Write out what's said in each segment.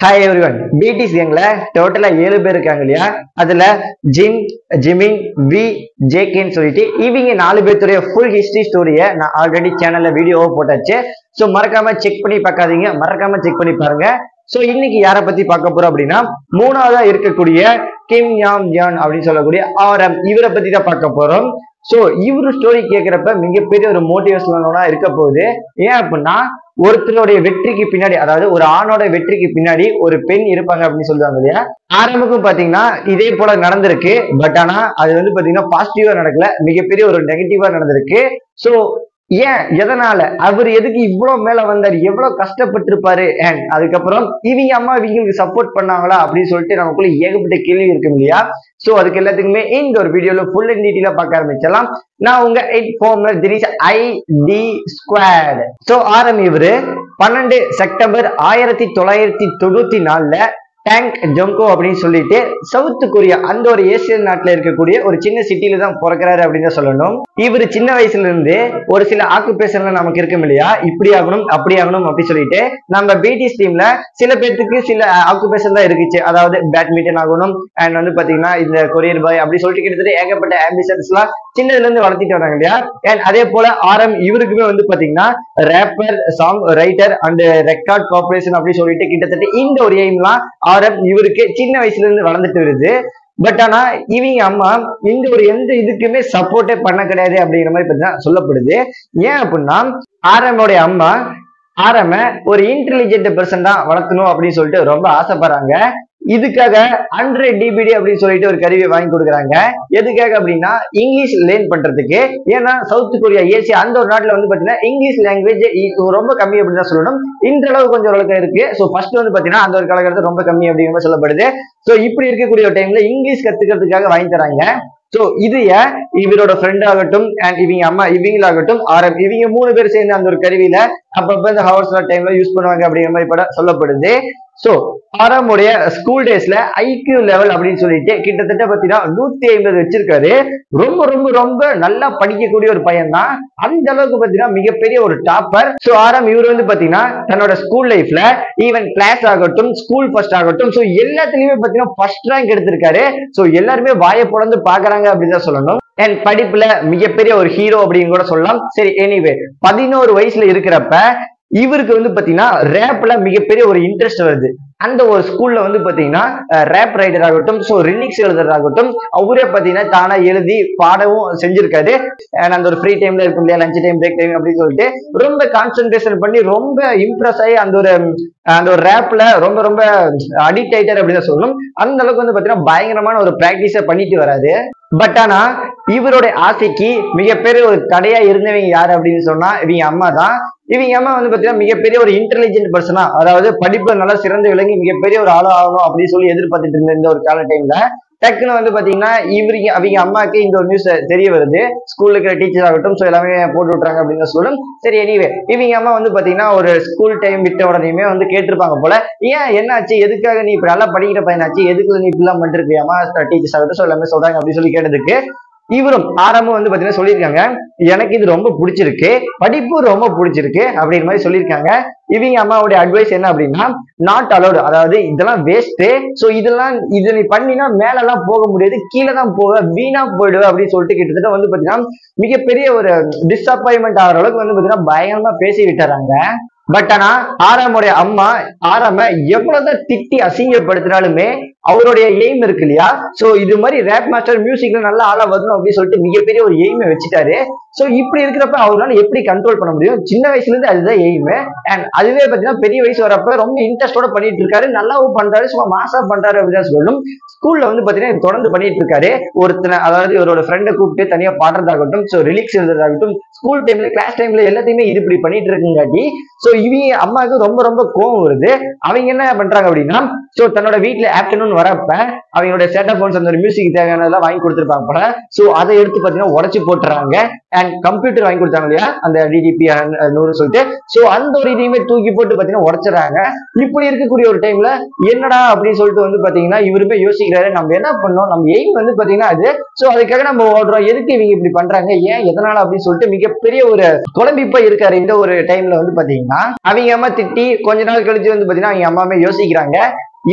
Hi everyone. BTS கேங்ல டோட்டலா 7 பேர் இருக்காங்க இல்லையா? அதுல ஜின், ஜிமின், வி, ஜேகேன்னு சொல்லிட்டு இவங்க 4 பேருடைய ஃபுல் ஹிஸ்டரி ஸ்டோரியை நான் ஆல்ரெடி சேனல்ல வீடியோவா போட்டாச்சு. ஸோ மறக்காம செக் பண்ணி பார்க்காதீங்க, மறக்காம செக் பண்ணி பாருங்க. ஸோ இன்னைக்கு யாரை பத்தி பார்க்க போறோம் அப்படின்னா, மூணாவதா இருக்கக்கூடிய கிம் யாம் ஜான் அப்படின்னு சொல்லக்கூடிய RM இவரை பத்தி தான் பார்க்க போறோம். சோ இவரு ஸ்டோரி கேட்கிறப்ப மிகப்பெரிய ஒரு மோட்டிவேஷனலா இருக்க போகுது. ஏன் அப்படின்னா, ஒருத்தனுடைய வெற்றிக்கு பின்னாடி, அதாவது ஒரு ஆணோட வெற்றிக்கு பின்னாடி ஒரு பெண் இருப்பாங்க அப்படின்னு சொல்லுவாங்க இல்லையா? ஆரம்பக்கும் பாத்தீங்கன்னா இதே போல நடந்திருக்கு. பட் ஆனா அது வந்து பாத்தீங்கன்னா பாசிட்டிவா நடக்கல, மிகப்பெரிய ஒரு நெகட்டிவா நடந்திருக்கு. சோ ஏன், எதனால, அவர் எதுக்கு இவ்வளவு மேல வந்தாரு, எவ்வளவு கஷ்டப்பட்டிருப்பாரு, அண்ட் அதுக்கப்புறம் இவங்க அம்மா இவங்களுக்கு சப்போர்ட் பண்ணாங்களா அப்படின்னு சொல்லிட்டு நமக்குள்ள ஏகப்பட்ட கேள்வி இருக்கும் இல்லையா? சோ அதுக்கு எல்லாத்துக்குமே இந்த ஒரு வீடியோல ஃபுல் அண்ட் டீட்டெயிலா பார்க்க ஆரம்பிச்சலாம். நான் உங்க ID ஸ்குவாட். சோ இவரு 12 செப்டம்பர் 1994 டேங்க் ஜொங்கோ அப்படின்னு சொல்லிட்டு சவுத் கொரியா, அந்த ஒரு ஏசியன் நாட்டுல இருக்கக்கூடிய ஒரு சின்ன சிட்டில தான் பிறக்கிறாரு அப்படின்னு தான் சொல்லணும். இவர் சின்ன வயசுல இருந்து ஒரு சில ஆக்குபேஷன்ல நமக்கு இருக்கும் இல்லையா, இப்படி ஆகணும் அப்படி ஆகணும் அப்படி சொல்லிட்டு நம்ம பிடிஎஸ் டீம்ல சில பேருக்கு சில ஆக்குபேஷன் தான் இருக்குச்சு. அதாவது பேட்மிண்டன் ஆகணும், அண்ட் வந்து பாத்தீங்கன்னா இந்த கொரியர் பாய் அப்படி சொல்லிட்டு கிட்டத்தட்ட ஏகப்பட்ட ஆம்பிஷன்ஸ் எல்லாம் சின்னதுல இருந்து வளர்த்திட்டு வராங்க இல்லையா? அண்ட் அதே போல இவருக்குமே வந்து பாத்தீங்கன்னா rapper, song writer and record corporation அப்படி சொல்லிட்டு கிட்டத்தட்ட இந்த ஒரு எய்ம்லாம் இவருக்கு சின்ன வயசுல இருந்து வளர்ந்துட்டு வருது. பட் ஆனா இவங்க அம்மா இந்த ஒரு எந்த இதுக்குமே சப்போர்ட்டே பண்ண கிடையாது அப்படிங்கிற மாதிரி பத்திதான் சொல்லப்படுது. ஏன் அப்படின்னா, ஆரம்போடைய அம்மா ஒரு இன்டெலிஜென்ட் பர்சன் தான் வளர்க்கணும் அப்படின்னு சொல்லிட்டு ரொம்ப ஆசைப்படுறாங்க. இதுக்காக 100 DBD அப்படின்னு சொல்லிட்டு ஒரு கருவியை வாங்கி கொடுக்குறாங்க. எதுக்காக அப்படின்னா, இங்கிலீஷ் லேர்ன் பண்றதுக்கு. ஏன்னா சவுத் கொரியா, ஏசியா அந்த ஒரு நாட்டுல வந்து பாத்தீங்கன்னா இங்கிலீஷ் லாங்குவேஜ் ரொம்ப கம்மி அப்படின்னு தான் சொல்லணும். இந்த அளவு கொஞ்சம் அளவுக்கு இருக்கு. ஸோ ஃபர்ஸ்ட் வந்து பாத்தீங்கன்னா அந்த ஒரு காலகட்டத்தில் ரொம்ப கம்மி அப்படிங்கிற மாதிரி சொல்லப்படுது. ஸோ இப்படி இருக்கக்கூடிய ஒரு டைம்ல இங்கிலீஷ் கத்துக்கிறதுக்காக வாங்கி தராங்க. சோ இது இவரோட ஃப்ரெண்ட் ஆகட்டும் அண்ட் இவங்க அம்மா இவங்களாகட்டும் இவங்க 3 பேர் சேர்ந்து அந்த ஒரு கருவியில அப்பப்ப இந்த ஹவர்ஸ் டைம்ல யூஸ் பண்ணுவாங்க அப்படிங்கிற மாதிரி சொல்லப்படுது. சோ உடைய ஸ்கூல் டேஸ்ல ஐக்யூ லெவல் அப்படின்னு சொல்லிட்டு கிட்டத்தட்ட பாத்தீங்கன்னா 150 வச்சிருக்காரு. ரொம்ப ரொம்ப ரொம்ப நல்லா படிக்கக்கூடிய ஒரு பையன் தான். அந்த அளவுக்கு பாத்தீங்கன்னா மிகப்பெரிய ஒரு டாப்பர். சோ இவர் வந்து பாத்தீங்கன்னா தன்னோட ஸ்கூல் லைஃப்ல ஈவன் கிளாஸ் ஆகட்டும், ஸ்கூல் ஃபர்ஸ்ட் ஆகட்டும், சோ எல்லாத்துலயுமே பாத்தீங்கன்னா ஃபர்ஸ்ட் ரேங்க் எடுத்திருக்காரு. சோ எல்லாருமே வாயை பொளந்து பாக்குறாங்க அப்படின்னு தான் சொல்லணும். அண்ட் படிப்புல மிகப்பெரிய ஒரு ஹீரோ அப்படின்னு கூட சொல்லலாம். சரி, எனிவே 11 வயசுல இருக்கிறப்ப இவருக்கு வந்து பாத்தீங்கன்னா ரேப்ல மிகப்பெரிய ஒரு இன்ட்ரெஸ்ட் வருது. அந்த ஒரு ஸ்கூல்ல வந்து பாத்தீங்கன்னா ரேப் ரைட்டர் ஆகட்டும், சோ ரிலிக்ஸ் எழுதுறதாகட்டும், அவரே பாத்தீங்கன்னா தானா எழுதி பாடவும் செஞ்சிருக்காரு. அந்த ஒரு ஃப்ரீ டைம்ல இருக்கும் இல்லையா, லஞ்ச் டைம், பிரேக் டைம் அப்படின்னு சொல்லிட்டு ரொம்ப கான்சென்ட்ரேஷன் பண்ணி ரொம்ப இம்ப்ரெஸ் ஆகி அந்த ஒரு ரேப்ல ரொம்ப ரொம்ப அடிக்ட் ஆயிட்டாரு அப்படின்னு சொல்லணும். அந்த அளவுக்கு வந்து பாத்தீங்கன்னா பயங்கரமான ஒரு பிராக்டிஸ பண்ணிட்டு வராது. பட் ஆனா இவருடைய ஆசைக்கு மிகப்பெரிய ஒரு தடையா இருந்தவங்க யாரு அப்படின்னு சொன்னா இவங்க அம்மா தான். இவங்க அம்மா வந்து பாத்தீங்கன்னா மிகப்பெரிய ஒரு இன்டெலிஜென்ட் பர்சனா, அதாவது படிப்புல நல்லா சிறந்து விளங்கி மிகப்பெரிய ஒரு ஆளா ஆகணும் அப்படின்னு சொல்லி எதிர்பார்த்துட்டு இருந்த இந்த ஒரு கால டைம்ல டக்குன்னு வந்து பாத்தீங்கன்னா அவங்க அம்மாக்கு இந்த ஒரு நியூஸ் தெரிய வருது. ஸ்கூல்ல இருக்கிற டீச்சர் ஆகட்டும், சோ எல்லாமே போட்டு விட்டுறாங்க அப்படின்னு சொல்லணும். சரி, எனிவே இவங்க அம்மா வந்து பாத்தீங்கன்னா ஒரு ஸ்கூல் டைம் விட்ட உடனேயுமே வந்து கேட்டிருப்பாங்க போல, ஏன் என்னாச்சு, எதுக்காக நீ இப்ப நல்லா படிக்கிற பையனாச்சு, எதுக்குள்ள நீ இப்படிலாம் பண்ணிருக்கியாமா, டீச்சர்ஸ் ஆகட்டும், சோ எல்லாமே சொல்றாங்க அப்படின்னு சொல்லி கேட்டதுக்கு இவரும் வந்து பாத்தீங்கன்னா சொல்லியிருக்காங்க, எனக்கு இது ரொம்ப பிடிச்சிருக்கு, படிப்பு ரொம்ப பிடிச்சிருக்கு அப்படிங்கிற மாதிரி சொல்லியிருக்காங்க. இவங்க அம்மாவுடைய அட்வைஸ் என்ன அப்படின்னா, நாட் அலோடு, அதாவது இதெல்லாம் வேஸ்ட், சோ இதை நீ பண்ணினா மேல எல்லாம் போக முடியாது, கீழே தான் போக, வீணா போயிடுவேன் அப்படின்னு சொல்லிட்டு கிட்டத்தட்ட வந்து பாத்தீங்கன்னா மிகப்பெரிய ஒரு டிஸப்பாயின்மெண்ட் ஆகிற அளவுக்கு வந்து பாத்தீங்கன்னா பயங்கரமா பேசி விட்டுறாங்க. பட் ஆனா உடைய அம்மா எவ்வளவுதான் திட்டி அசிங்கப்படுத்தினாலுமே அவருடைய எய்ம் இருக்கு இல்லையா, சோ இது மாதிரி ரேப் மாஸ்டர் மியூசிக்ல நல்ல ஆளா வரணும் அப்படின்னு சொல்லிட்டு மிகப்பெரிய ஒரு எய்மை வச்சுட்டாரு. சோ இப்படி இருக்கிறப்ப அவரால் எப்படி கண்ட்ரோல் பண்ண முடியும்? சின்ன வயசுல இருந்து அதுதான் எய்ம். அண்ட் அதுவே பாத்தீங்கன்னா பெரிய வயசு வரப்ப ரொம்ப இன்ட்ரெஸ்டோட பண்ணிட்டு இருக்காரு, நல்லாவும் பண்றாரு, சும்மா மாசா பண்றாரு அப்படின்னு சொல்லணும். ஸ்கூல்ல வந்து பாத்தீங்கன்னா தொடர்ந்து பண்ணிட்டு இருக்காரு. அதாவது இவரோட ஃப்ரெண்டை கூப்பிட்டு தனியா பாடுறதாகட்டும், சோ ரிலிக்ஸ் எழுதுறதாகட்டும், ஸ்கூல் டைம்ல கிளாஸ் டைம்ல எல்லாத்தையுமே இது இப்படி பண்ணிட்டு இருக்குங்காட்டி சோ இவங்க அம்மாவுக்கு ரொம்ப ரொம்ப கோவம் வருது. அவங்க என்ன பண்றாங்க அப்படின்னா, சோ தன்னோட வீட்டுல ஆப்டர்நூன் போன் வரப்ப அவங்களோட செட்டப் போன்ஸ் அந்த ஒரு மியூசிக் தேவையானதெல்லாம் வாங்கி கொடுத்துருப்பாங்க போல. சோ அதை எடுத்து பாத்தீங்கன்னா உடச்சு போட்டுறாங்க. அண்ட் கம்ப்யூட்டர் வாங்கி கொடுத்தாங்க இல்லையா அந்த DDP 100 சொல்லிட்டு, சோ அந்த ஒரு இதையுமே தூக்கி போட்டு பாத்தீங்கன்னா உடச்சிடறாங்க. இப்படி இருக்கக்கூடிய ஒரு டைம்ல என்னடா அப்படின்னு சொல்லிட்டு வந்து பாத்தீங்கன்னா இவருமே யோசிக்கிறாரு, நம்ம என்ன பண்ணோம், நம்ம எய்ம் வந்து பாத்தீங்கன்னா அது, சோ அதுக்காக நம்ம ஓடுறோம், எதுக்கு இவங்க இப்படி பண்றாங்க, ஏன் எதனால அப்படின்னு சொல்லிட்டு மிகப்பெரிய ஒரு குழம்பிப்பா இருக்காரு. இந்த ஒரு டைம்ல வந்து பாத்தீங்கன்னா அவங்க அம்மா திட்டி கொஞ்ச நாள் கழிச்சு வந்து பாத்தீங்கன்னா அவங்க அம்மாவே யோசிக்கிறாங்க,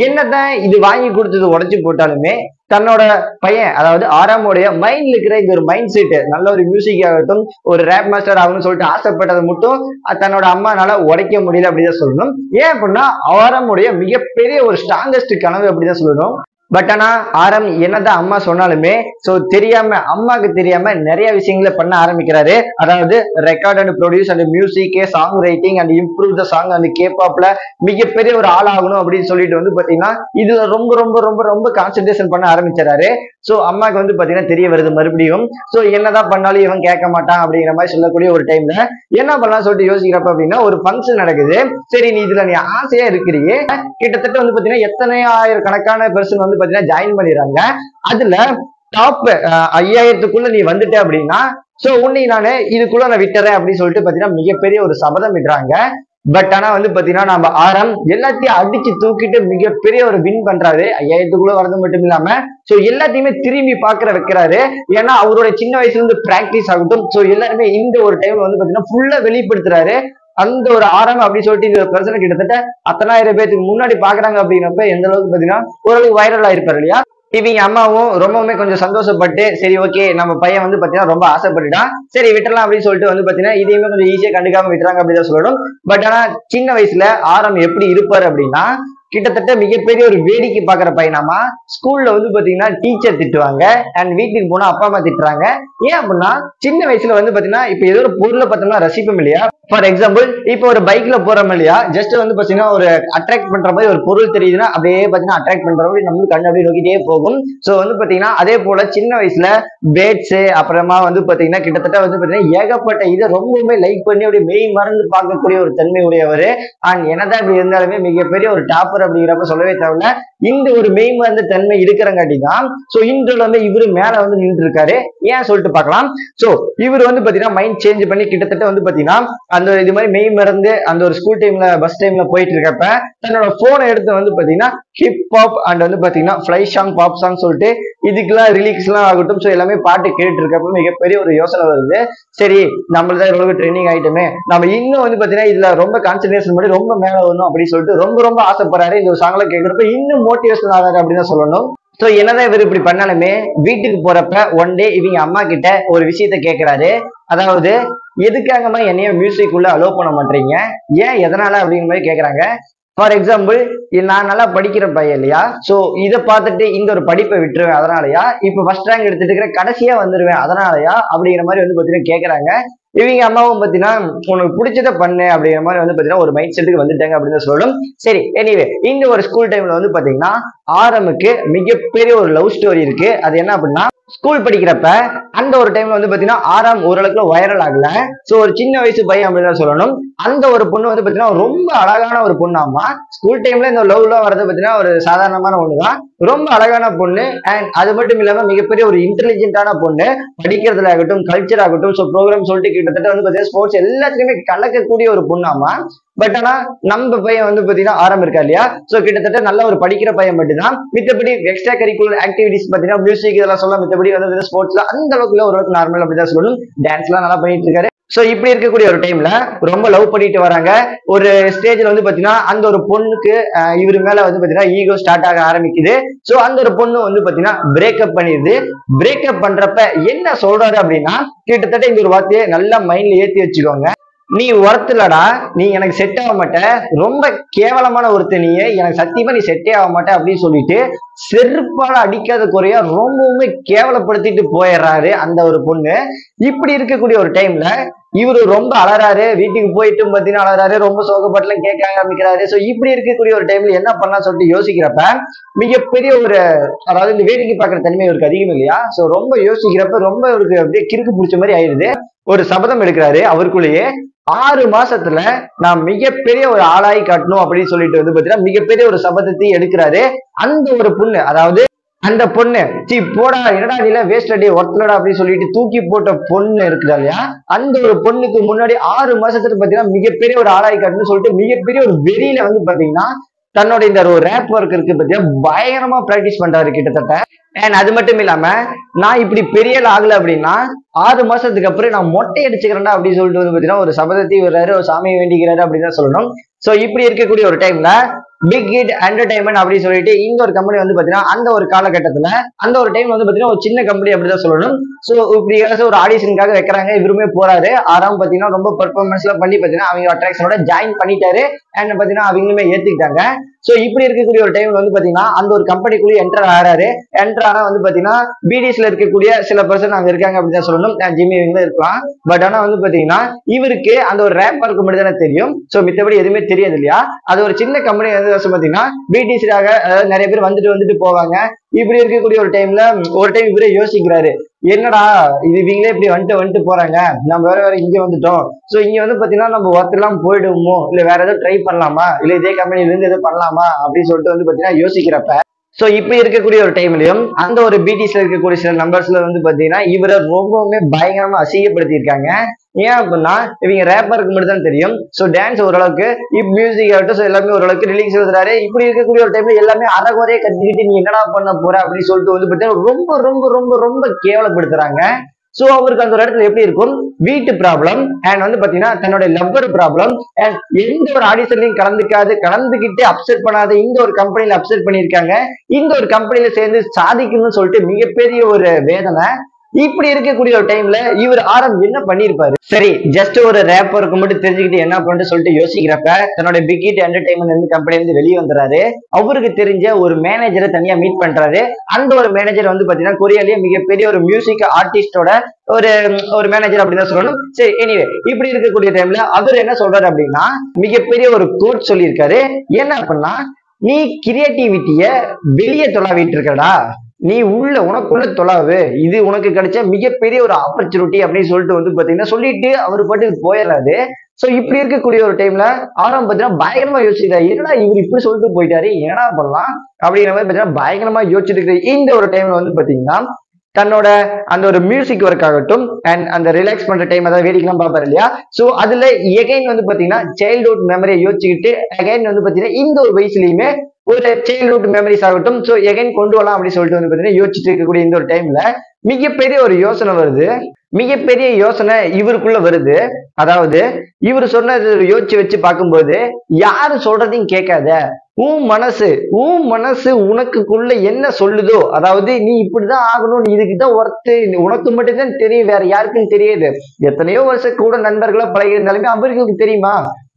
என்னதான் இது வாங்கி கொடுத்தது உடைச்சு போட்டாலுமே தன்னோட பையன் அதாவது ஆறாமுடைய மைண்ட்ல இருக்கிற இந்த ஒரு மைண்ட் செட் நல்ல ஒரு மியூசிக் ஆகட்டும் ஒரு ரேப் மாஸ்டர் ஆகணும்னு சொல்லிட்டு ஆசைப்பட்டதை மட்டும் தன்னோட அம்மானால உடைக்க முடியல அப்படிதான் சொல்லணும். ஏன் அப்படின்னா ஆறாமுடைய மிகப்பெரிய ஒரு ஸ்ட்ராங்கஸ்ட் கனவு அப்படிதான் சொல்லணும். பட் ஆனா ஆரம் என்னதான் அம்மா சொன்னாலுமே சோ தெரியாம அம்மாக்கு தெரியாம நிறைய விஷயங்களை பண்ண ஆரம்பிக்கிறாரு. அதாவது record and produce and music song writing and improve the song and capable மிகப்பெரிய ஒரு ஆள் ஆகணும் அப்படின்னு சொல்லிட்டு வந்து பாத்தீங்கன்னா இதுல ரொம்ப ரொம்ப ரொம்ப ரொம்ப கான்சென்ட்ரேஷன் பண்ண ஆரம்பிச்சாரு. சோ அம்மாக்கு வந்து பாத்தீங்கன்னா தெரிய வருது மறுபடியும், சோ என்னதான் பண்ணாலும் இவன் கேட்க மாட்டான் அப்படிங்கிற மாதிரி சொல்லக்கூடிய ஒரு டைம்ல என்ன பண்ணலாம் சொல்லிட்டு யோசிக்கிறப்ப அப்படின்னா ஒரு ஃபங்க்ஷன் நடக்குது. சரி நீ இதுல நீ ஆசையா இருக்கிறீங்க, கிட்டத்தட்ட வந்து பாத்தீங்கன்னா எத்தனை ஆயிரக்கணக்கான பெர்சன் வந்து பாத்தீங்கன்னா ஜாயின் பண்ணிடுறாங்க. அதுல டாப் 5000க்குள்ள நீ வந்துட்ட அப்படின்னா சோ உன்னை நானு இதுக்குள்ள நான் விட்டுறேன் அப்படின்னு சொல்லிட்டு பாத்தீங்கன்னா மிகப்பெரிய ஒரு சபதம் விடுறாங்க. பட் ஆனா வந்து பாத்தீங்கன்னா நம்ம ஆரம் எல்லாத்தையும் அடிச்சு தூக்கிட்டு மிகப்பெரிய ஒரு வின் பண்றாரு. 5000க்குள்ள வரது மட்டும் இல்லாம சோ எல்லாத்தையுமே திரும்பி பாக்குற வைக்கிறாரு. ஏன்னா அவரோட சின்ன வயசுல இருந்து பிராக்டிஸ் ஆகட்டும் சோ எல்லாருமே இந்த ஒரு டைம்ல வந்து பாத்தீங்கன்னா ஃபுல்லா வெளிப்படுத்துறாரு. அந்த ஒரு ஆரம் அப்படின்னு சொல்லிட்டு இந்த பிரச்சனை கிட்டத்தட்ட 10000 பேருக்கு முன்னாடி பாக்குறாங்க அப்படின்னப்ப எந்த அளவுக்கு பாத்தீங்கன்னா ஓரளவுக்கு வைரல் ஆயிருப்பாரு இல்லையா. இவங்க அம்மாவும் ரொம்பவுமே கொஞ்சம் சந்தோஷப்பட்டு சரி ஓகே நம்ம பையன் வந்து பாத்தீங்கன்னா ரொம்ப ஆசைப்பட்டுட்டான், சரி விட்டுறலாம் அப்படின்னு சொல்லிட்டு வந்து பாத்தீங்கன்னா இதையுமே கொஞ்சம் ஈஸியா கண்டுக்காம விட்டுறாங்க அப்படிதான் சொல்லணும். பட் ஆனா சின்ன வயசுல ஆரம் எப்படி இருப்பாரு அப்படின்னா கிட்டத்தட்ட மிகப்பெரிய ஒரு வேடிக்கை பாக்குற பையனாமா. ஸ்கூல்ல வந்து பாத்தீங்கன்னா டீச்சர் திட்டுவாங்க அண்ட் வீட்டுக்கு போனா அப்பா அம்மா திட்டுறாங்க. ஏன் அப்படின்னா சின்ன வயசுல வந்து பாத்தீங்கன்னா இப்ப ஏதோ ஒரு பொருளை பார்த்தோம்னா ரசிப்போம் இல்லையா. ஃபார் எக்ஸாம்பிள் இப்போ ஒரு பைக்ல போறோம் இல்லையா, ஜஸ்ட் வந்து பாத்தீங்கன்னா ஒரு அட்ராக்ட் பண்ற மாதிரி ஒரு பொருள் தெரியுதுன்னா அப்படியே பாத்தீங்கன்னா அட்ராக்ட் பண்ற மாதிரி நம்மளுக்கு கண்ணு அப்படியே நோக்கிட்டே போகும். சோ வந்து பாத்தீங்கன்னா அதே போல சின்ன வயசுல பேட்ஸ் அப்புறமா வந்து பாத்தீங்கன்னா கிட்டத்தட்ட வந்து பாத்தீங்கன்னா ஏகப்பட்ட இதை ரொம்பவுமே லைக் பண்ணி அப்படியே மெய் மறந்து பார்க்கக்கூடிய ஒரு தன்மை உடையவர். அண்ட் என்னதான் இப்படி இருந்தாலுமே மிகப்பெரிய ஒரு டாப்பர் அப்படிங்கிறப்ப சொல்லவே தேவையில்ல. இந்த ஒரு மெய் மறந்த தன்மை இருக்கிறங்காட்டி தான் சோ இன்றுல வந்து இவரு மேல வந்து நின்று இருக்காரு. ஏன் சொல்லிட்டு பார்க்கலாம். சோ இவர் வந்து பாத்தீங்கன்னா மைண்ட் சேஞ்ச் பண்ணி கிட்டத்தட்ட வந்து பாத்தீங்கன்னா அந்த இது மாதிரி மெய் மறந்து அந்த ஒரு ஸ்கூல் டைம்ல பஸ் டைம்ல போயிட்டு இருக்கப்ப தன்னோட போனை எடுத்து வந்து பாத்தீங்கன்னா ஹிப் ஹாப் அண்ட் வந்து பாத்தீங்கன்னா ஃபிளை சாங் பாப் சாங் சொல்லிட்டு இதுக்கெல்லாம் ரிலீக்ஸ் எல்லாம் ஆகட்டும் சோ எல்லாமே பாட்டு கேட்டு இருக்கப்ப மிகப்பெரிய ஒரு யோசனை வருது. சரி நம்மளதான் இவ்வளவு ட்ரெண்டிங் ஆயிட்டுமே, நம்ம இன்னும் வந்து பாத்தீங்கன்னா இதுல ரொம்ப கான்சென்ட்ரேஷன் பண்ணி ரொம்ப மேல வரணும் அப்படின்னு சொல்லிட்டு ரொம்ப ரொம்ப ஆசைப்படுறாரு. இந்த ஒரு சாங்ல கேட்கிறப்ப இன்னும் மோட்டிவேஷன் ஆகாது அப்படின்னு சொல்லணும். சோ என்னதான் இவர் இப்படி பண்ணாலுமே வீட்டுக்கு போறப்ப ஒன் டே இவங்க அம்மா கிட்ட ஒரு விஷயத்த கேட்கிறாரு. அதாவது எதுக்காகமா என்னைய மியூசிக் உள்ள அலோவ் பண்ண மாட்டீங்க, ஏன் எதனால அப்படிங்கிற மாதிரி கேக்குறாங்க. ஃபார் எக்ஸாம்பிள் நான் நல்லா படிக்கிற பையன் இல்லையா, சோ இதை பார்த்துட்டு இந்த ஒரு படிப்பை விட்டுருவேன் அதனாலயா, இப்ப ஃபர்ஸ்ட் ரேங்க் எடுத்துட்டு இருக்கிற கடைசியா வந்துருவேன் அதனாலயா அப்படிங்கிற மாதிரி வந்து பாத்தீங்கன்னா கேக்குறாங்க. இவங்க அம்மாவும் பாத்தீங்கன்னா உனக்கு பிடிச்சத பண்ணு அப்படிங்கிற மாதிரி வந்து பாத்தீங்கன்னா ஒரு மைண்ட் செட்டுக்கு வந்துட்டாங்க அப்படின்னு சொல்லணும். சரி எனிவே இந்த ஒரு ஸ்கூல் டைம்ல வந்து பாத்தீங்கன்னா ஆரமுக்கு மிகப்பெரிய ஒரு லவ் ஸ்டோரி இருக்கு. அது என்ன அப்படின்னா ஸ்கூல் படிக்கிறப்ப அந்த ஒரு டைம்ல வந்து பாத்தீங்கன்னா ஆறாம் ஓரளவுக்கு வைரல் ஆகல. சோ ஒரு சின்ன வயசு பையன் அப்படின்னு சொல்லணும். அந்த ஒரு பொண்ணு வந்து பாத்தீங்கன்னா ரொம்ப அழகான ஒரு பொண்ணாமா. ஸ்கூல் டைம்ல இந்த லவ் எல்லாம் வரது பாத்தீங்கன்னா ஒரு சாதாரணமான ஒண்ணுதான். ரொம்ப அழகான பொண்ணு அண்ட் அது மட்டும் இல்லாம மிகப்பெரிய ஒரு இன்டெலிஜென்டான பொண்ணு. படிக்கிறதுல ஆகட்டும் கல்ச்சர் ஆகட்டும் சோ ப்ரோக்ராம் சொல்லிட்டு கிட்டத்தட்ட வந்து பாத்தீங்கன்னா ஸ்போர்ட்ஸ் எல்லாத்துலயுமே கலக்கக்கூடிய ஒரு பொண்ணாமா. பட் ஆனா நம்ம பையன் வந்து பாத்தீங்கன்னா ஆரம் இருக்கா இல்லையா, சோ கிட்டத்தட்ட நல்ல ஒரு படிக்கிற பையன் மட்டும்தான். மித்தபடி எக்ஸ்ட்ரா கரிக்குலர் ஆக்டிவிட்டிஸ் பாத்தீங்கன்னா மியூசிக் இதெல்லாம் சொல்ல மித்தபடி வந்து ஸ்போர்ட்ஸ்ல அந்த அளவுக்கு ஓரளவுக்கு நார்மல் அப்படிதான் சொல்லணும். டான்ஸ் எல்லாம் நல்லா பண்ணிட்டு இருக்காரு. சோ இப்படி இருக்கக்கூடிய ஒரு டைம்ல ரொம்ப லவ் பண்ணிட்டு வராங்க. ஒரு ஸ்டேஜ்ல வந்து பாத்தீங்கன்னா அந்த ஒரு பொண்ணுக்கு இவரு மேல வந்து பாத்தீங்கன்னா ஈகோ ஸ்டார்ட் ஆக ஆரம்பிக்குது. சோ அந்த ஒரு பொண்ணு வந்து பாத்தீங்கன்னா பிரேக்கப் பண்ணிடுது. பிரேக்கப் பண்றப்ப என்ன சொல்றாரு அப்படின்னா கிட்டத்தட்ட இந்த ஒரு வார்த்தையை நல்லா மைண்ட்ல ஏத்தி வச்சுக்கோங்க. நீ ஒருத்தலடா, நீ எனக்கு செட் ஆக மாட்ட, ரொம்ப கேவலமான ஒருத்த, நீ எனக்கு சத்தியமா நீ செட்டே ஆக மாட்டே அப்படின்னு சொல்லிட்டு செருப்பால அடிக்காத குறையா ரொம்பவுமே கேவலப்படுத்திட்டு போயிடுறாரு அந்த ஒரு பொண்ணு. இப்படி இருக்கக்கூடிய ஒரு டைம்ல இவரு ரொம்ப அலறாரு. வீட்டுக்கு போயிட்டு பாத்தீங்கன்னா அலறாரு, ரொம்ப சோகப்பட்டுலாம் கேட்க ஆரம்பிக்கிறாரு. சோ இப்படி இருக்கக்கூடிய ஒரு டைம்ல என்ன பண்ணலாம் சொல்லிட்டு யோசிக்கிறப்ப மிகப்பெரிய ஒரு அதாவது இந்த வேடிக்கை பார்க்குற தன்மை இவருக்கு அதிகம் இல்லையா. சோ ரொம்ப யோசிக்கிறப்ப ரொம்ப இவருக்கு அப்படியே கிறுக்கு பிடிச்ச மாதிரி ஆயிடுது. ஒரு சபதம் எடுக்கிறாரு அவருக்குள்ளேயே. 6 மாசத்துல நான் மிகப்பெரிய ஒரு ஆளாய் காட்டணும் அப்படின்னு சொல்லிட்டு வந்து பாத்தீங்கன்னா மிகப்பெரிய ஒரு சபதத்தை எடுக்கிறாரு. அந்த ஒரு பொண்ணு, அதாவது அந்த பொண்ணு போடா என்னடா நீல வேஸ்ட் அடி ஒருத்தலடா அப்படின்னு சொல்லிட்டு தூக்கி போட்ட பொண்ணு இருக்குதா இல்லையா, அந்த ஒரு பொண்ணுக்கு முன்னாடி 6 மாசத்துக்கு பாத்தீங்கன்னா மிகப்பெரிய ஒரு ஆளாய் காட்டணும்னு சொல்லிட்டு மிகப்பெரிய ஒரு வெறியில வந்து பாத்தீங்கன்னா தன்னோட இந்த ஒரு ரேப் ஒர்க் இருக்கு பாத்தீங்கன்னா பயங்கரமா பிராக்டிஸ் பண்றாரு கிட்டத்தட்ட. அண்ட் அது மட்டும் இல்லாம நான் இப்படி பெரிய ஆகல அப்படின்னா 6 மாசத்துக்கு அப்புறம் நான் மொட்டை அடிச்சுக்கிறேன்டா அப்படின்னு சொல்லிட்டு வந்து பாத்தீங்கன்னா ஒரு சபதத்தை வர்றாரு, ஒரு சாமியை வேண்டிக்கிறாரு அப்படின்னு தான் சொல்லணும். சோ இப்படி இருக்கக்கூடிய ஒரு டைம்ல பிக் ஹிட் என்டர்டைன்மெண்ட் அப்படின்னு சொல்லிட்டு இந்த ஒரு கம்பெனி வந்து பாத்தீங்கன்னா அந்த ஒரு காலகட்டத்துல அந்த ஒரு டைம் வந்து பாத்தீங்கன்னா ஒரு சின்ன கம்பெனி அப்படிதான் சொல்லணும். சோ இப்படி ஒரு ஆடிஷனுக்காக வைக்கிறாங்க, இவருமே போறாரு. ஆறாம் பாத்தீங்கன்னா ரொம்ப பெர்ஃபார்மன்ஸ் எல்லாம் பண்ணி பாத்தீங்கன்னா அவங்க அட்ராக்ஷனோட ஜாயின் பண்ணிட்டாரு. அண்ட் பாத்தீங்கன்னா அவங்களுமே ஏத்துக்கிட்டாங்க. சோ இப்படி இருக்கக்கூடிய ஒரு டைம் வந்து பாத்தீங்கன்னா அந்த ஒரு கம்பெனிக்குள்ளே என்டர் ஆறாரு. என்டர் ஆனா வந்து பாத்தீங்கன்னா பிடிஎஸ்ல இருக்கக்கூடிய சில பர்சன் அங்க இருக்காங்க அப்படின்னு சொல்லணும். ஜிம்மி இருக்கலாம். பட் ஆனா வந்து பாத்தீங்கன்னா இவருக்கு அந்த ஒரு ரேப் ஒர்க் மட்டும் தானே தெரியும். சோ மித்தபடி எதுவுமே தெரியாது இல்லையா. அது ஒரு சின்ன கம்பெனி வந்து பாத்தீங்கன்னா பிடிஎஸ்க்காக நிறைய பேர் வந்துட்டு போவாங்க. இப்படி இருக்கக்கூடிய ஒரு டைம்ல ஒரு டைம் இவரே யோசிக்கிறாரு, என்னடா இது இவங்களே இப்படி வந்துட்டு போறாங்க, நம்ம வேற இங்க வந்துட்டோம். சோ இங்க வந்து பாத்தீங்கன்னா நம்ம ஒர்க் எல்லாம் போயிடுவோமோ, இல்ல வேற ஏதாவது ட்ரை பண்ணலாமா, இல்ல இதே கம்பெனில இருந்து எதாவது பண்ணலாமா அப்படின்னு சொல்லிட்டு வந்து பாத்தீங்கன்னா யோசிக்கிறப்ப சோ இப்படி இருக்கக்கூடிய ஒரு டைம்லயும் அந்த ஒரு பிடிஸ்ல இருக்கக்கூடிய சில நம்பர்ஸ்ல வந்து பாத்தீங்கன்னா இவரை ரொம்பவுமே பயங்கரமா அசிங்கப்படுத்தி இருக்காங்க. ஏன் அப்படின்னா இவங்க ரேப்பருக்கு மட்டும் தான் தெரியும். சோ டான்ஸ் ஓரளவுக்கு மியூசிக் ஆகட்டும், சோ எல்லாமே ஓரளவுக்கு ரிலீக்ஸ் எழுதுறாரு. இப்படி இருக்கக்கூடிய ஒரு டைம்ல எல்லாமே அறகுறையே கத்துக்கிட்டு நீ என்னடா பண்ண போற அப்படின்னு சொல்லிட்டு வந்து பாத்தீங்கன்னா ரொம்ப ரொம்ப ரொம்ப ரொம்ப கேவலப்படுத்துறாங்க. சோ அவருக்கு அந்த ஒரு இடத்துல எப்படி இருக்கும், வீட்டு ப்ராப்ளம் அண்ட் வந்து பாத்தீங்கன்னா தன்னோட லவ்வர் ப்ராப்ளம் அண்ட் எந்த ஒரு ஆடிஷன்லையும் கலந்துக்கிட்டு அப்செட் பண்ணாத இந்த ஒரு கம்பெனில அப்செட் பண்ணிருக்காங்க. இந்த ஒரு கம்பெனில சேர்ந்து சாதிக்கணும்னு சொல்லிட்டு மிகப்பெரிய ஒரு வேதனை. இப்படி இருக்கக்கூடிய ஒரு டைம்ல இவர் என்ன பண்ணிருப்பாரு, சரி ஜஸ்ட் ஒரு ரேப்பருக்கு மட்டும் தெரிஞ்சுக்கிட்டு என்ன பண்ணிட்டு சொல்லிட்டு யோசிக்கிறப்ப தன்னோட பிக் ஹிட் என்டர்டைன்மெண்ட் கம்பெனி வந்து வெளியே வந்துறாரு. அவருக்கு தெரிஞ்ச ஒரு மேனேஜரை தனியா மீட் பண்றாரு. அந்த ஒரு மேனேஜர் வந்து பாத்தீங்கன்னா கொரியாலேயே மிகப்பெரிய ஒரு மியூசிக் ஆர்டிஸ்டோட ஒரு மேனேஜர் அப்படின்னு தான் சொல்லணும். சரி எனிவே இப்படி இருக்கக்கூடிய டைம்ல அவர் என்ன சொல்றாரு அப்படின்னா மிகப்பெரிய ஒரு கோட் சொல்லியிருக்காரு. என்ன அப்படின்னா, நீ கிரியேட்டிவிட்டிய வெளியே தொலாவிட்டு இருக்கடா, நீ உனக்குள்ள தொலாவு, இது உனக்கு கிடைச்ச மிகப்பெரிய ஒரு ஆப்பர்ச்சுனிட்டி அப்படின்னு சொல்லிட்டு வந்து பாத்தீங்கன்னா சொல்லிட்டு அவர் பாட்டுக்கு போயிடாது. சோ இப்படி இருக்கக்கூடிய ஒரு டைம்ல பாத்தீங்கன்னா பயங்கரமா யோசிச்சாரு, என்னடா இவர் இப்படி சொல்லிட்டு போயிட்டாரு, என்னடா பண்ணலாம் அப்படிங்கிற மாதிரி பாத்தீங்கன்னா பயங்கரமா யோசிச்சுட்டு இருக்கு. இந்த ஒரு டைம்ல வந்து பாத்தீங்கன்னா தன்னோட அந்த ஒரு மியூசிக் ஒர்க் ஆகட்டும் அண்ட் அந்த ரிலாக்ஸ் பண்ற டைம் அதாவது வேடிக்கைலாம் பார்ப்பாரு இல்லையா. சோ அதுல எகைன் வந்து பாத்தீங்கன்னா சைல்ட்ஹுட் மெமரியை யோசிச்சுக்கிட்டு எகைன் வந்து பாத்தீங்கன்னா இந்த ஒரு வயசுலயுமே ஒரு சைல்ட்ஹுட் மெமரிஸ் ஆகட்டும் சோ எகைன் கொண்டு வரலாம் அப்படின்னு சொல்லிட்டு வந்து பாத்தீங்கன்னா யோசிச்சுட்டு இருக்கக்கூடிய இந்த ஒரு டைம்ல மிகப்பெரிய ஒரு யோசனை வருது. மிகப்பெரிய யோசனை இவருக்குள்ள வருது. அதாவது இவர் சொன்னது யோசிச்சு வச்சு பார்க்கும்போது யாரு சொல்றதையும் கேட்காத, உன் மனசு உனக்குள்ள என்ன சொல்லுதோ, அதாவது நீ இப்படிதான் ஆகணும், நீ இதுக்குதான் ஒர்த்து, உனக்கு மட்டும்தான் தெரியும், வேற யாருக்கும் தெரியாது. எத்தனையோ வருஷம் கூட நண்பர்களா பழகி இருந்தாலுமே அவருக்கு தெரியுமா,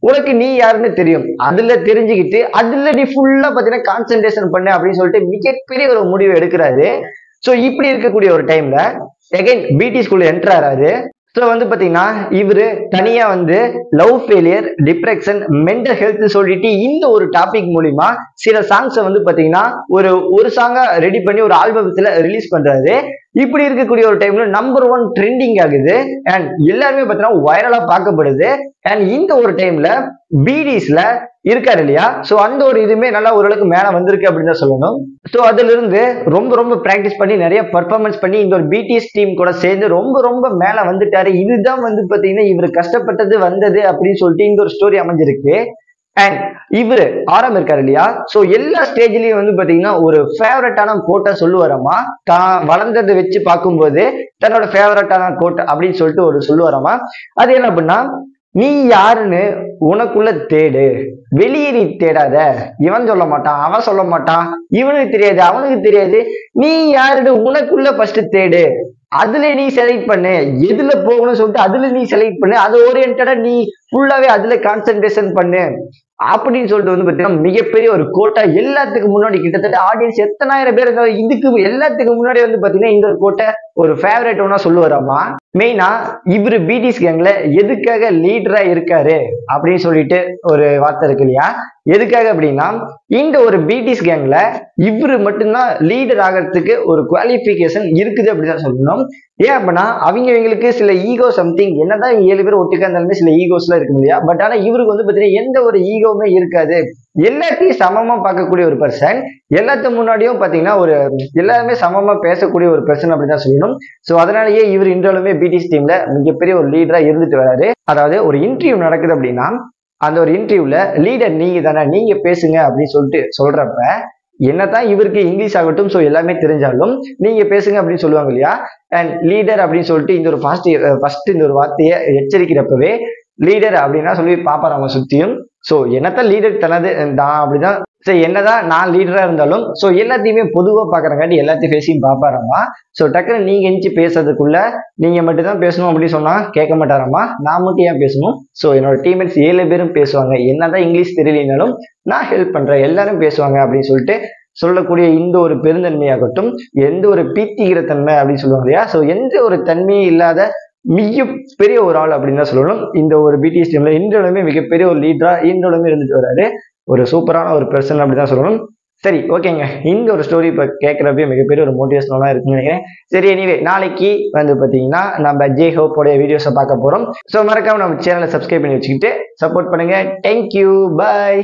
உனக்கு நீ யாருன்னு தெரியும். அதுல தெரிஞ்சுக்கிட்டு அதுல நீ ஃபுல்லா பாத்தீங்கன்னா கான்சென்ட்ரேஷன் பண்ணு அப்படின்னு சொல்லிட்டு மிகப்பெரிய ஒரு முடிவு எடுக்கிறாரு. சோ இப்படி இருக்கக்கூடிய ஒரு டைம்ல எகைன் பிடி ஸ்கூல்ல என்டர் ஆறாரு. சோ வந்து பாத்தீங்கன்னா இவரு தனியா வந்து love failure, depression, mental health சொல்லிட்டு இந்த ஒரு டாபிக் மூலியமா சில சாங்ஸை வந்து பாத்தீங்கன்னா ஒரு சாங்கா ரெடி பண்ணி ஒரு ஆல்பத்துல ரிலீஸ் பண்றாரு. இப்படி இருக்கக்கூடிய ஒரு டைம்ல நம்பர் 1 ட்ரெண்டிங் ஆகுது அண்ட் எல்லாருமே பாத்தீங்கன்னா வைரலா பார்க்கப்படுது. அண்ட் இந்த ஒரு டைம்ல பிடிஸ்ல இருக்காரு இல்லையா, சோ அந்த ஒரு இதுமே நல்லா ஓரளவுக்கு மேல வந்திருக்கு அப்படின்னு தான் சொல்லணும். சோ அதுல இருந்து ரொம்ப ரொம்ப பிராக்டிஸ் பண்ணி நிறைய பெர்ஃபார்மன்ஸ் பண்ணி இந்த ஒரு பிடிஎஸ் டீம் கூட சேர்ந்து ரொம்ப ரொம்ப மேல வந்துட்டாரு. இதுதான் வந்து பாத்தீங்கன்னா இவர் கஷ்டப்பட்டது வந்தது அப்படின்னு சொல்லிட்டு இந்த ஒரு ஸ்டோரி அமைஞ்சிருக்கு. அண்ட் இவரு இருக்காரு இல்லையா, சோ எல்லா ஸ்டேஜ்லயும் வந்து பாத்தீங்கன்னா ஒரு ஃபேவரட்டான கோட்டை சொல்லுவாராமா. தான் வளர்ந்ததை வச்சு பார்க்கும்போது தன்னோட ஃபேவரட்டான கோட்டை அப்படின்னு சொல்லிட்டு ஒரு சொல்லுவாராமா. அது என்ன அப்படின்னா, நீ யாருன்னு உனக்குள்ள தேடு, வெளியே நீ தேடாத. இவன் சொல்ல மாட்டான், அவன் சொல்ல மாட்டான், இவனுக்கு தெரியாது, அவனுக்கு தெரியாது. நீ யாருன்னு உனக்குள்ள ஃபர்ஸ்ட் தேடு, அதுல நீ செலக்ட் பண்ணு, எதுல போகணும்னு சொல்லிட்டு அதுல நீ செலக்ட் பண்ணு, அது ஓரியன்டா நீ ஃபுல்லாவே அதுல கான்சென்ட்ரேஷன் பண்ணு அப்படின்னு சொல்லிட்டு வந்து பாத்தீங்கன்னா மிகப்பெரிய ஒரு கோட்டை எல்லாத்துக்கு முன்னாடி கிட்டத்தட்ட ஆடியன்ஸ் எத்தனாயிரம் பேர் இதுக்கு எல்லாத்துக்கு முன்னாடி வந்து பாத்தீங்கன்னா இந்த ஒரு கோட்டை ஒரு ஃபேவரட் ஒன்னா சொல்லுவாராமா. மெயினா இவரு பிடிஎஸ் கேங்ல எதுக்காக லீடரா இருக்காரு அப்படின்னு சொல்லிட்டு ஒரு வார்த்தை இருக்கு இல்லையா? எதுக்காக அப்படின்னா, இந்த ஒரு பிடிஎஸ் கேங்ல இவரு மட்டும்தான் லீடர் ஆகிறதுக்கு ஒரு குவாலிஃபிகேஷன் இருக்குது அப்படிதான் சொல்லணும். ஏன் அப்படின்னா அவங்களுக்கு சில ஈகோ சம்திங், என்னதான் 7 பேர் ஒட்டுக்கா இருந்தாலுமே சில ஈகோஸ்லாம் இருக்கு இல்லையா? பட் ஆனா இவருக்கு வந்து பாத்தீங்கன்னா எந்த ஒரு ஈகோவுமே இருக்காது. எல்லாத்தையும் சமமா பார்க்கக்கூடிய ஒரு பர்சன், எல்லாத்து முன்னாடியும் பாத்தீங்கன்னா ஒரு எல்லாருமே சமமா பேசக்கூடிய ஒரு பர்சன் அப்படிதான் சொல்லணும். சோ அதனாலயே இவர் இன்றாலுமே பிடிஎஸ் டீம்ல மிகப்பெரிய ஒரு லீடரா இருந்துட்டு வராரு. அதாவது ஒரு இன்டர்வியூ நடக்குது அப்படின்னா அந்த ஒரு இன்டர்வியூல லீடர் நீங்க தானே, நீங்க பேசுங்க அப்படின்னு சொல்லிட்டு சொல்றப்ப, என்னதான் இவருக்கு இங்கிலீஷ் ஆகட்டும் சோ எல்லாமே தெரிஞ்சாலும் நீங்க பேசுங்க அப்படின்னு சொல்லுவாங்க இல்லையா? அண்ட் லீடர் அப்படின்னு சொல்லிட்டு இந்த ஒரு ஃபர்ஸ்ட் இந்த ஒரு வார்த்தையை எச்சரிக்கிறப்பவே லீடர் அப்படின்னா சொல்லி பாப்பாராம சுத்தியும். சோ என்னத்தான் லீடர் தனது நான் அப்படிதான் சரி, என்னதான் நான் லீடரா இருந்தாலும் சோ எல்லாத்தையுமே பொதுவா பாக்குறங்காட்டி எல்லாத்தையும் பேசியும் பாப்பாராமா. சோ டக்குன்னு நீங்க எஞ்சி பேசுறதுக்குள்ள நீங்க மட்டும் தான் பேசணும் அப்படின்னு சொன்னா கேட்க மாட்டாராமா. நான் மட்டும் ஏன் பேசணும்? சோ என்னோட டீம்மேட்ஸ் 7 பேரும் பேசுவாங்க, என்னதான் இங்கிலீஷ் தெரியலனாலும் நான் ஹெல்ப் பண்றேன், எல்லாரும் பேசுவாங்க அப்படின்னு சொல்லிட்டு சொல்லக்கூடிய இந்த ஒரு பெருந்தன்மையாகட்டும், எந்த ஒரு பீத்திக்கிற தன்மை அப்படின்னு சொல்லுவாங்க இல்லையா? சோ எந்த ஒரு தன்மையும் இல்லாத மிக பெரிய ஒரு ஆள் அப்படின்னு தான் சொல்லணும். இந்த ஒரு பிடிஎஸ் டீம்ல இன்றளவுமே மிகப்பெரிய ஒரு லீடரா இன்றளவுமே இருந்துட்டு வராரு. ஒரு சூப்பரான ஒரு பெர்சன் அப்படிதான் சொல்லணும். சரி, ஓகேங்க. இந்த ஒரு ஸ்டோரி இப்ப கேட்கறப்பே மிகப்பெரிய ஒரு மோட்டிவேஷனலா இருக்குன்னு நினைக்கிறேன். சரி, எனிவே நாளைக்கு வந்து பாத்தீங்கன்னா நம்ம ஜே ஹோப்போட வீடியோஸை பார்க்க போறோம். சோ மறக்காம நம்ம சேனலை சப்ஸ்கிரைப் பண்ணி வச்சுக்கிட்டு சப்போர்ட் பண்ணுங்க. தேங்க்யூ, பாய்.